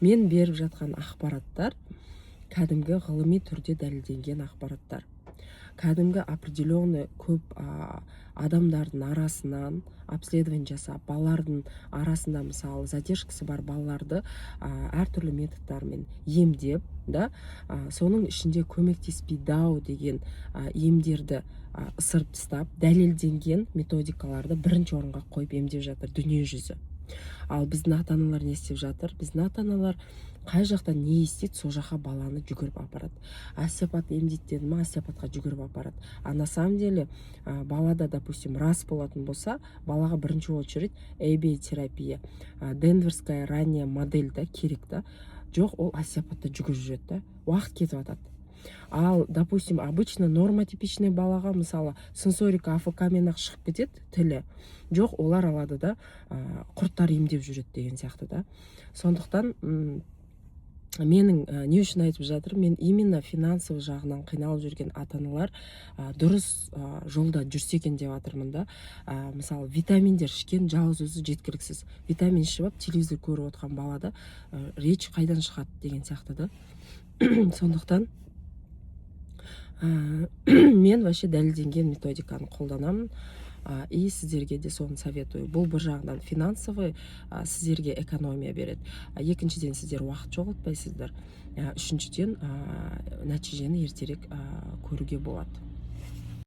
мен беріп жатқан ақпараттар кәдімгі ғылыми түрде дәлелденген ақпараттар. Кәдімгі определенный көп адамдардың арасынан обследование жасап, балалардың арасында мысалы задержкасы бар балаларды әртүрлі методтармен емдеп, соның ішінде көмектеспейді деген емдерді ысырып тастап, дәлелденген методикаларды бірінші орынға қойып емдеп жатыр дүние жүзі. Ал біздің ата-аналар не істеп жатыр? Біздің ата-аналар қай жақтан не естейді, сол жаққа баланы жүгіріп апарады. Остеопат емдейді деді ма, остеопатқа жүгіріп апарады. А на самом деле балада, допустим, рас болатын болса, балаға бірінші очередь ABA терапия, денверская ранняя модель керек жоқ, ол остеопатта жүгіріп жүреді, уақыт кетіп жатады. Ал, допустим, обычно нормотипичный балаға, мысалы, сенсорика АФК-мен ақ шығып кетеді тілі. Жоқ, олар алады құрттар емдеп жүреді деген сияқты. Сондықтан менің не үшін айтып жатыр, мен именно финансовый жағынан қиналып жүрген ата-аналар дұрыс жолда жүрсе екен деп жатырмын. Мысалы, витаминдер ішкен жалғыз өзі жеткіліксіз. Витамин ішіп, телевизор көріп отқан балада речь қайдан шығады деген сияқты. Сондықтан мен вообще дәлелденген методиканы қолданамын. И сіздерге де соны советую. Бұл бір жағынан финансовый сіздерге экономия береді. Екіншіден сіздер уақыт жоғалтпайсыздар. Үшіншіден нәтижені ертерек көруге болады.